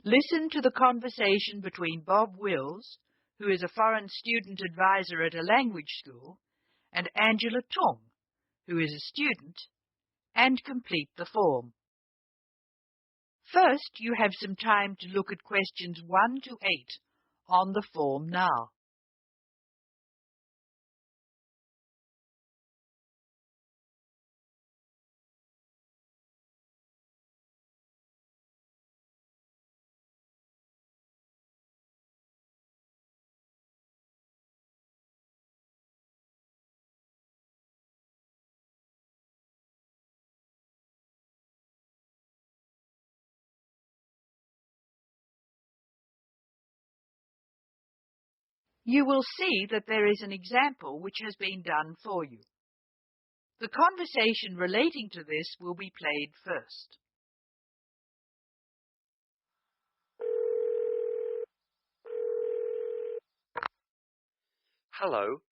Listen to the conversation between Bob Wills, who is a foreign student advisor at a language school, and Angela Tung, who is a student, and complete the form. First, you have some time to look at questions 1 to 8 on the form now. You will see that there is an example which has been done for you. The conversation relating to this will be played first. Hello,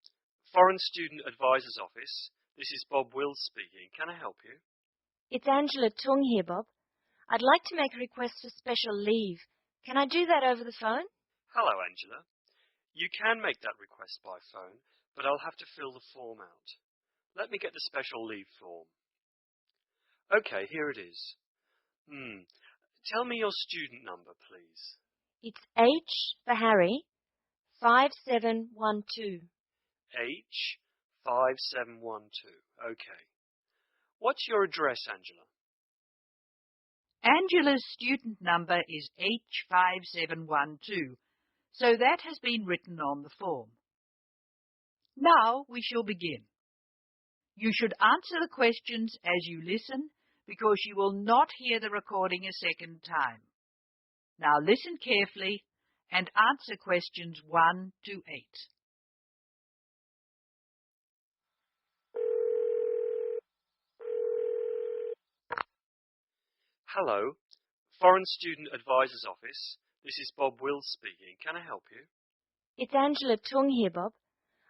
Foreign Student Advisor's Office. This is Bob Wills speaking. Can I help you? It's Angela Tung here, Bob. I'd like to make a request for special leave. Can I do that over the phone? Hello, Angela. You can make that request by phone, but I'll have to fill the form out. Let me get the special leave form. Okay, here it is. Tell me your student number, please. It's H for Harry, 5712. H5712. Okay. What's your address, Angela? Angela's student number is H5712, so that has been written on the form. Now we shall begin. You should answer the questions as you listen, because you will not hear the recording a second time. Now listen carefully and answer questions 1 to 8. Hello, Foreign Student Advisor's Office. This is Bob Wills speaking. Can I help you? It's Angela Tung here, Bob.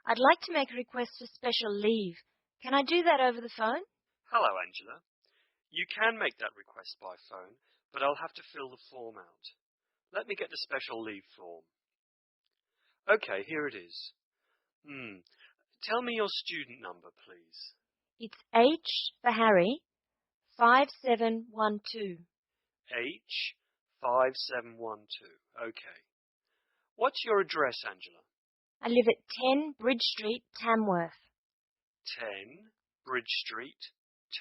I'd like to make a request for special leave. Can I do that over the phone? Hello, Angela. You can make that request by phone, but I'll have to fill the form out. Let me get the special leave form. Okay, here it is. Tell me your student number, please. It's H for Harry, 5712. H5712. Okay. What's your address, Angela? I live at 10 Bridge Street, Tamworth. 10 Bridge Street,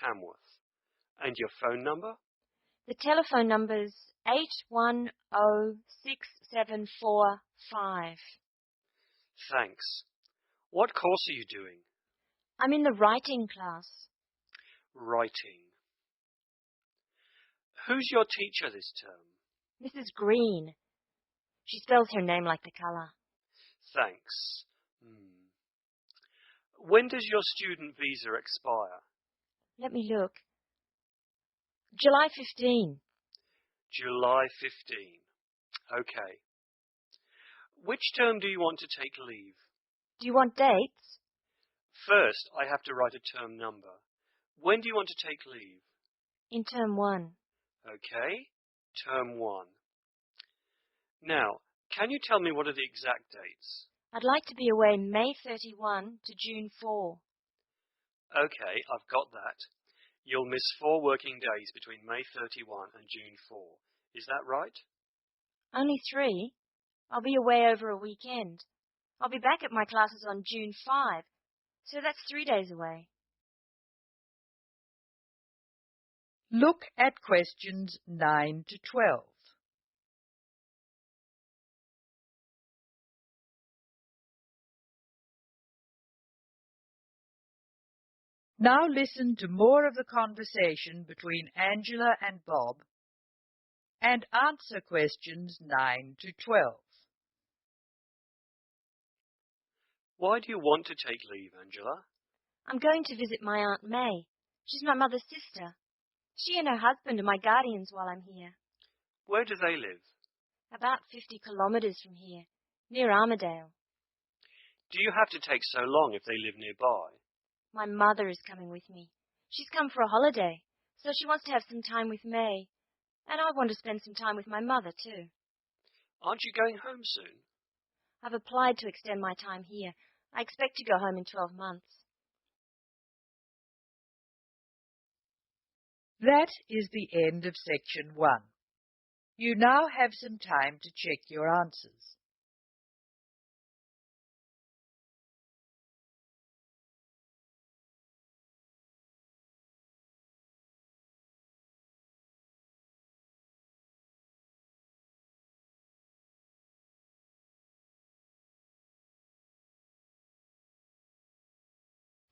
Tamworth. And your phone number? The telephone number's 810675. Thanks. What course are you doing? I'm in the writing class. Writing. Who's your teacher this term? Mrs. Green. She spells her name like the colour. Thanks. When does your student visa expire? Let me look. July 15. July 15. Okay. Which term do you want to take leave? Do you want dates? First, I have to write a term number. When do you want to take leave? In term 1. Okay, term 1. Now, can you tell me what are the exact dates? I'd like to be away May 31 to June 4. Okay, I've got that. You'll miss 4 working days between May 31 and June 4. Is that right? Only 3. I'll be away over a weekend. I'll be back at my classes on June 5, so that's 3 days away. Look at questions 9 to 12. Now listen to more of the conversation between Angela and Bob and answer questions 9 to 12. Why do you want to take leave, Angela? I'm going to visit my Aunt May. She's my mother's sister. She and her husband are my guardians while I'm here. Where do they live? About 50 kilometres from here, near Armadale. Do you have to take so long if they live nearby? My mother is coming with me. She's come for a holiday, so she wants to have some time with May. And I want to spend some time with my mother too. Aren't you going home soon? I've applied to extend my time here. I expect to go home in 12 months. That is the end of section 1. You now have some time to check your answers.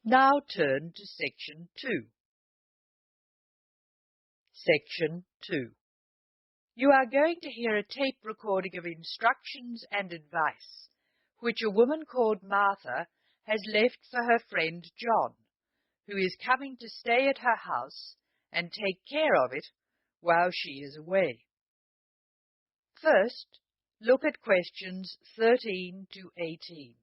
Now turn to section 2. Section 2. You are going to hear a tape recording of instructions and advice, which a woman called Martha has left for her friend John, who is coming to stay at her house and take care of it while she is away. First, look at questions 13 to 18.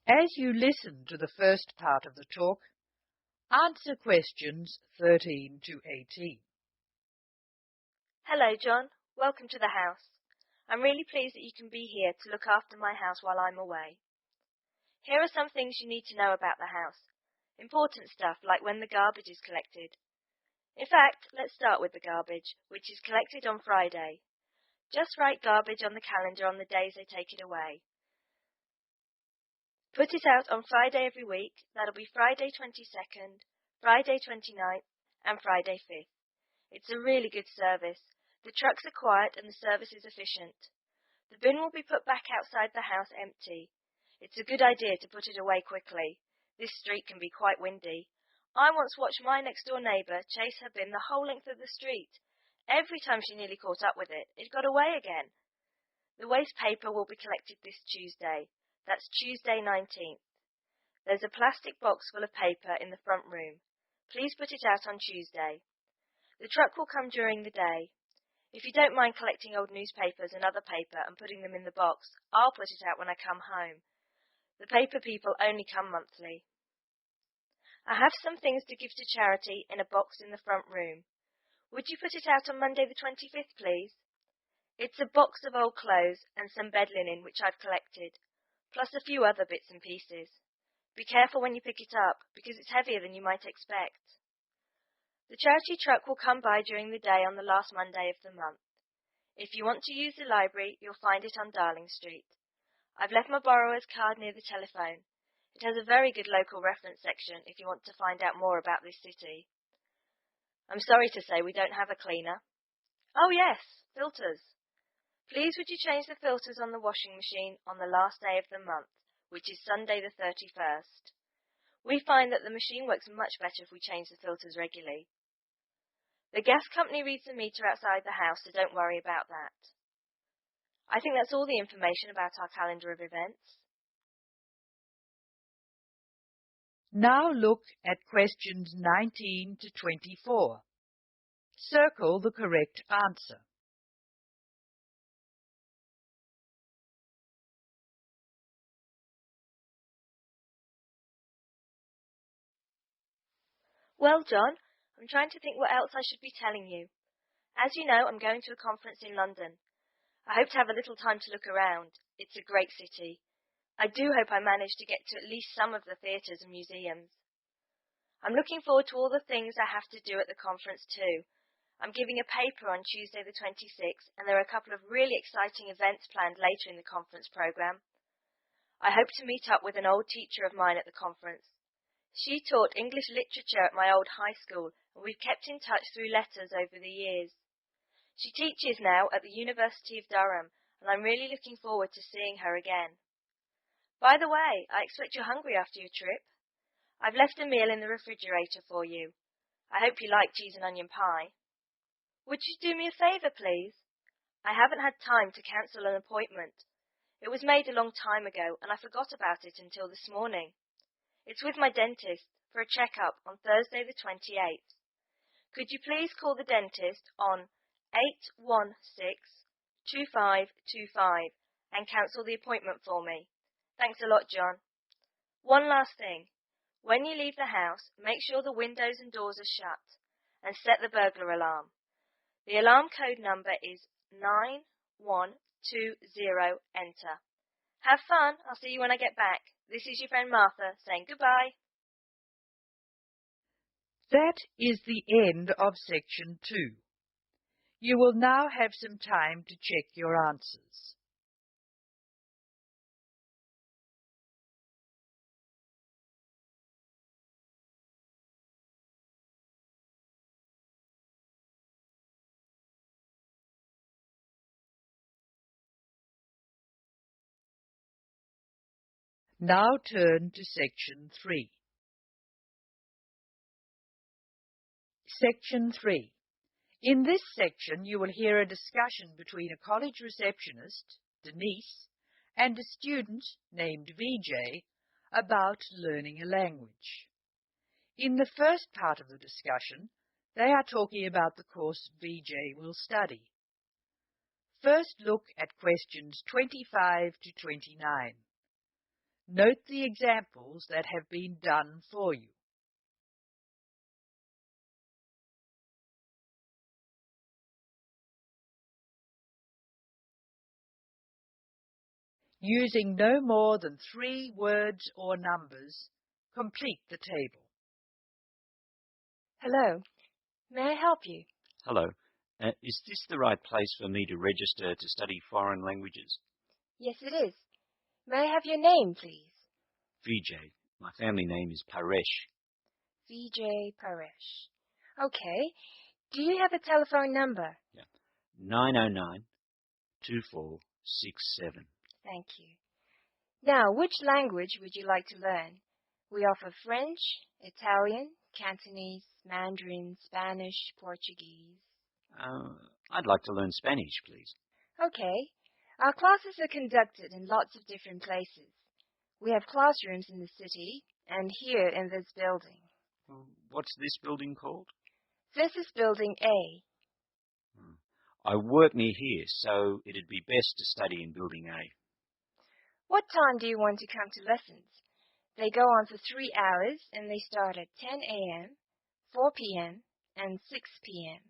As you listen to the first part of the talk, answer questions 13 to 18. Hello, John. Welcome to the house. I'm really pleased that you can be here to look after my house while I'm away. Here are some things you need to know about the house. Important stuff like when the garbage is collected. In fact, let's start with the garbage, which is collected on Friday. Just write garbage on the calendar on the days they take it away. Put it out on Friday every week. That'll be Friday 22nd, Friday 29th, and Friday 5th. It's a really good service. The trucks are quiet and the service is efficient. The bin will be put back outside the house empty. It's a good idea to put it away quickly. This street can be quite windy. I once watched my next-door neighbour chase her bin the whole length of the street. Every time she nearly caught up with it, it got away again. The waste paper will be collected this Tuesday. That's Tuesday 19th. There's a plastic box full of paper in the front room. Please put it out on Tuesday. The truck will come during the day. If you don't mind collecting old newspapers and other paper and putting them in the box, I'll put it out when I come home. The paper people only come monthly. I have some things to give to charity in a box in the front room. Would you put it out on Monday the 25th, please? It's a box of old clothes and some bed linen which I've collected, plus a few other bits and pieces. Be careful when you pick it up, because it's heavier than you might expect. The charity truck will come by during the day on the last Monday of the month. If you want to use the library, you'll find it on Darling Street. I've left my borrower's card near the telephone. It has a very good local reference section if you want to find out more about this city. I'm sorry to say we don't have a cleaner. Oh yes, filters. Please would you change the filters on the washing machine on the last day of the month, which is Sunday the 31st. We find that the machine works much better if we change the filters regularly. The gas company reads the meter outside the house, so don't worry about that. I think that's all the information about our calendar of events. Now look at questions 19 to 24. Circle the correct answer. Well, John, I'm trying to think what else I should be telling you. As you know, I'm going to a conference in London. I hope to have a little time to look around. It's a great city. I do hope I manage to get to at least some of the theatres and museums. I'm looking forward to all the things I have to do at the conference too. I'm giving a paper on Tuesday the 26th, and there are a couple of really exciting events planned later in the conference programme. I hope to meet up with an old teacher of mine at the conference. She taught English literature at my old high school, and we've kept in touch through letters over the years. She teaches now at the University of Durham, and I'm really looking forward to seeing her again. By the way, I expect you're hungry after your trip. I've left a meal in the refrigerator for you. I hope you like cheese and onion pie. Would you do me a favour, please? I haven't had time to cancel an appointment. It was made a long time ago, and I forgot about it until this morning. It's with my dentist, for a checkup on Thursday the 28th. Could you please call the dentist on 816-2525 and cancel the appointment for me? Thanks a lot, John. One last thing. When you leave the house, make sure the windows and doors are shut and set the burglar alarm. The alarm code number is 9120, enter. Have fun. I'll see you when I get back. This is your friend Martha saying goodbye. That is the end of section 2. You will now have some time to check your answers. Now turn to section 3. Section 3. In this section, you will hear a discussion between a college receptionist, Denise, and a student named VJ about learning a language. In the first part of the discussion, they are talking about the course VJ will study. First look at questions 25 to 29. Note the examples that have been done for you. Using no more than 3 words or numbers, complete the table. Hello. May I help you? Hello. Is this the right place for me to register to study foreign languages? Yes, it is. May I have your name, please? VJ. My family name is Paresh. VJ Paresh. Okay. Do you have a telephone number? Yeah. 909-2467. Thank you. Now, which language would you like to learn? We offer French, Italian, Cantonese, Mandarin, Spanish, Portuguese. I'd like to learn Spanish, please. Okay. Our classes are conducted in lots of different places. We have classrooms in the city and here in this building. What's this building called? This is Building A. I work near here, so it'd be best to study in Building A. What time do you want to come to lessons? They go on for 3 hours and they start at 10 a.m., 4 p.m., and 6 p.m.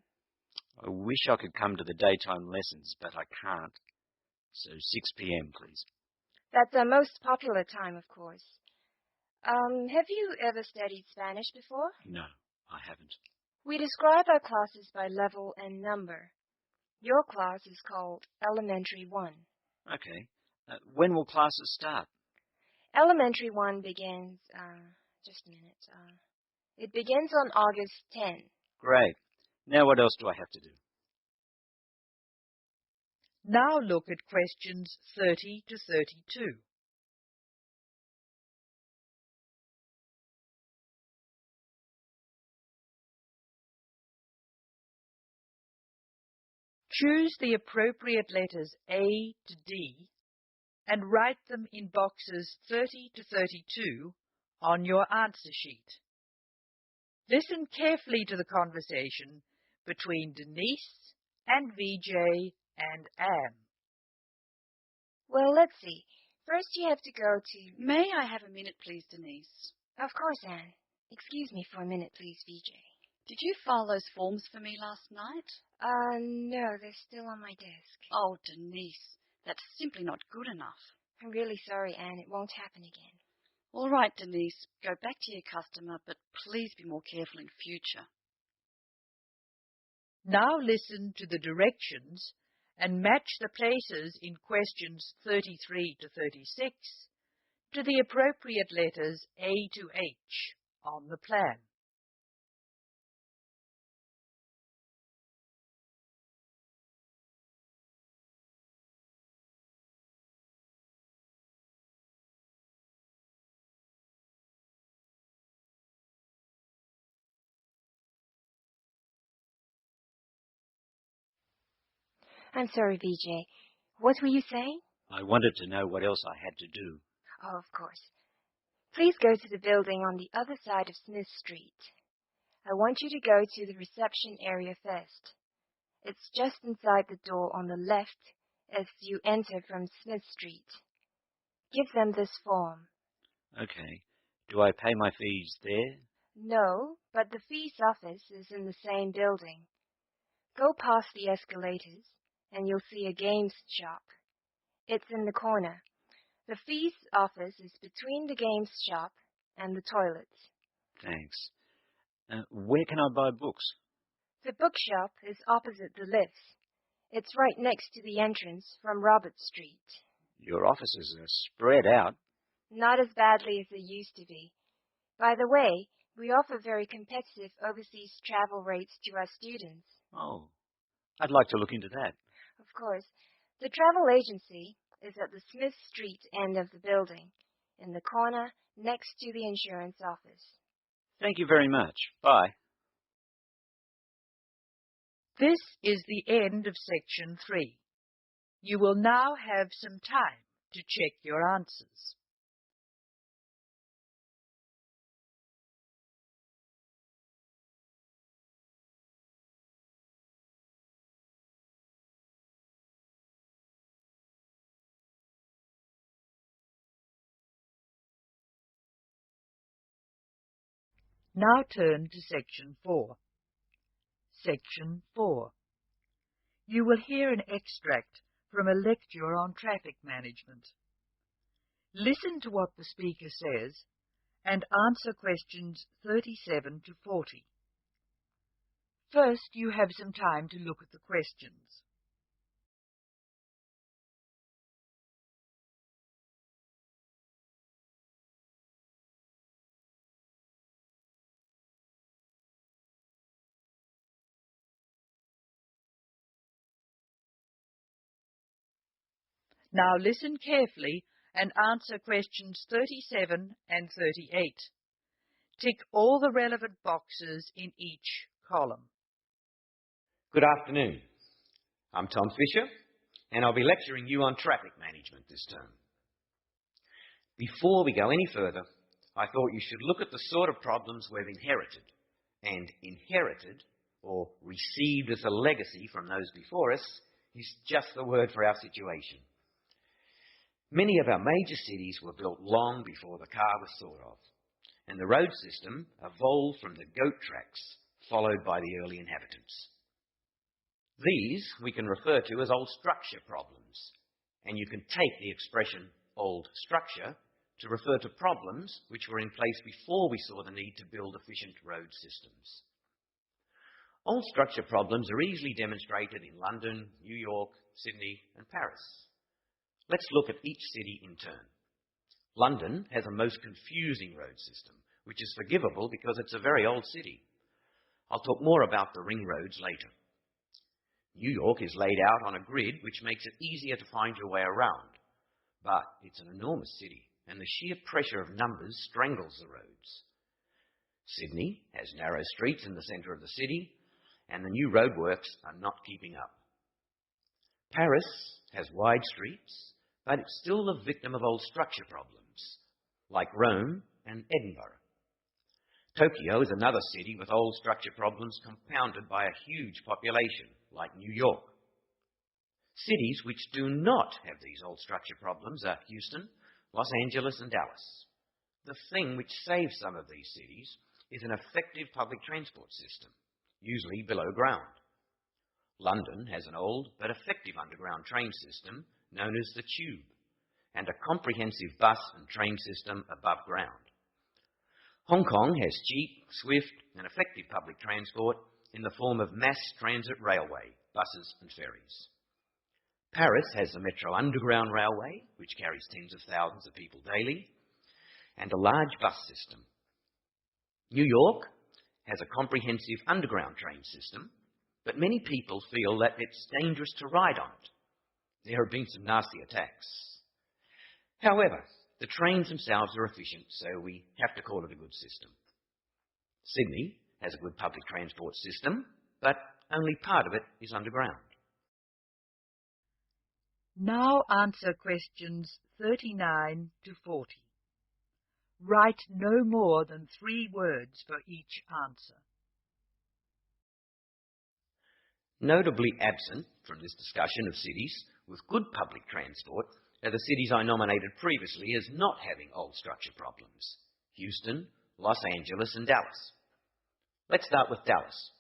I wish I could come to the daytime lessons, but I can't. So 6 p.m., please. That's our most popular time, of course. Have you ever studied Spanish before? No, I haven't. We describe our classes by level and number. Your class is called Elementary 1. Okay. When will classes start? Elementary 1 begins, just a minute. It begins on August 10. Great. Now what else do I have to do? Now look at questions 30 to 32. Choose the appropriate letters A to D and write them in boxes 30 to 32 on your answer sheet. Listen carefully to the conversation between Denise and VJ and Anne. Well, let's see. First you have to go to... May I have a minute, please, Denise? Of course, Anne. Excuse me for a minute, please, VJ. Did you file those forms for me last night? No, they're still on my desk. Oh, Denise, that's simply not good enough. I'm really sorry, Anne. It won't happen again. All right, Denise, go back to your customer, but please be more careful in future. Now listen to the directions and match the places in questions 33 to 36 to the appropriate letters A to H on the plan. I'm sorry, VJ. What were you saying? I wanted to know what else I had to do. Oh, of course. Please go to the building on the other side of Smith Street. I want you to go to the reception area first. It's just inside the door on the left as you enter from Smith Street. Give them this form. Okay. Do I pay my fees there? No, but the fees office is in the same building. Go past the escalators and you'll see a games shop. It's in the corner. The fees office is between the games shop and the toilets. Thanks. Where can I buy books? The bookshop is opposite the lifts. It's right next to the entrance from Robert Street. Your offices are spread out. Not as badly as they used to be. By the way, we offer very competitive overseas travel rates to our students. Oh, I'd like to look into that. Of course. The travel agency is at the Smith Street end of the building, in the corner next to the insurance office. Thank you very much. Bye. This is the end of section 3. You will now have some time to check your answers. Now turn to section 4. Section 4. You will hear an extract from a lecture on traffic management. Listen to what the speaker says and answer questions 37 to 40. First, you have some time to look at the questions. Now listen carefully and answer questions 37 and 38. Tick all the relevant boxes in each column. Good afternoon. I'm Tom Fisher, and I'll be lecturing you on traffic management this term. Before we go any further, I thought you should look at the sort of problems we've inherited. And inherited, or received as a legacy from those before us, is just the word for our situation. Many of our major cities were built long before the car was thought of, and the road system evolved from the goat tracks, followed by the early inhabitants. These we can refer to as old structure problems, and you can take the expression old structure to refer to problems which were in place before we saw the need to build efficient road systems. Old structure problems are easily demonstrated in London, New York, Sydney, and Paris. Let's look at each city in turn. London has a most confusing road system, which is forgivable because it's a very old city. I'll talk more about the ring roads later. New York is laid out on a grid which makes it easier to find your way around. But it's an enormous city, and the sheer pressure of numbers strangles the roads. Sydney has narrow streets in the centre of the city, and the new roadworks are not keeping up. Paris has wide streets, but it's still the victim of old structure problems, like Rome and Edinburgh. Tokyo is another city with old structure problems compounded by a huge population, like New York. Cities which do not have these old structure problems are Houston, Los Angeles, and Dallas. The thing which saves some of these cities is an effective public transport system, usually below ground. London has an old but effective underground train system known as the Tube, and a comprehensive bus and train system above ground. Hong Kong has cheap, swift, and effective public transport in the form of mass transit railway, buses and ferries. Paris has the Metro Underground Railway, which carries tens of thousands of people daily, and a large bus system. New York has a comprehensive underground train system, but many people feel that it's dangerous to ride on it. There have been some nasty attacks. However, the trains themselves are efficient, so we have to call it a good system. Sydney has a good public transport system, but only part of it is underground. Now answer questions 39 to 40. Write no more than 3 words for each answer. Notably absent from this discussion of cities with good public transport are the cities I nominated previously as not having old structure problems: Houston, Los Angeles, and Dallas. Let's start with Dallas,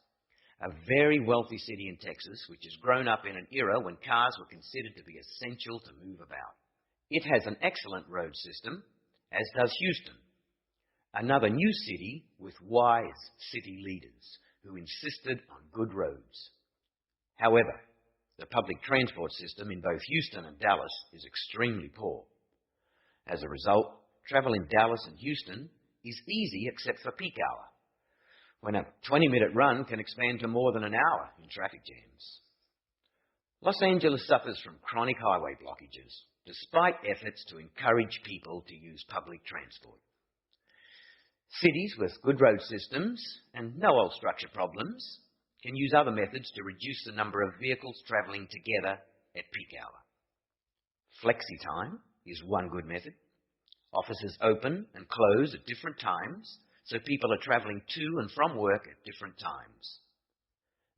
a very wealthy city in Texas which has grown up in an era when cars were considered to be essential to move about. It has an excellent road system, as does Houston, another new city with wise city leaders who insisted on good roads. However, the public transport system in both Houston and Dallas is extremely poor. As a result, travel in Dallas and Houston is easy except for peak hour, when a 20-minute run can expand to more than an hour in traffic jams. Los Angeles suffers from chronic highway blockages, despite efforts to encourage people to use public transport. Cities with good road systems and no old structure problems can use other methods to reduce the number of vehicles travelling together at peak hour. Flexi time is one good method. Offices open and close at different times, so people are travelling to and from work at different times.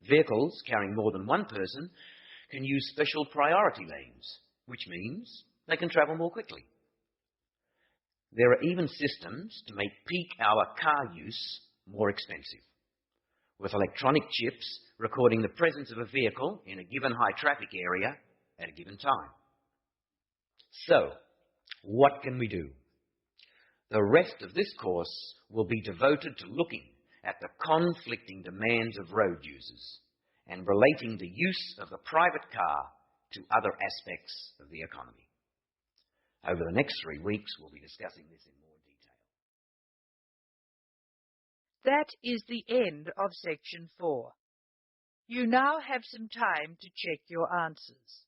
Vehicles carrying more than one person can use special priority lanes, which means they can travel more quickly. There are even systems to make peak hour car use more expensive, with electronic chips recording the presence of a vehicle in a given high traffic area at a given time. So, what can we do? The rest of this course will be devoted to looking at the conflicting demands of road users and relating the use of the private car to other aspects of the economy. Over the next 3 weeks, we'll be discussing this in more detail. That is the end of section 4. You now have some time to check your answers.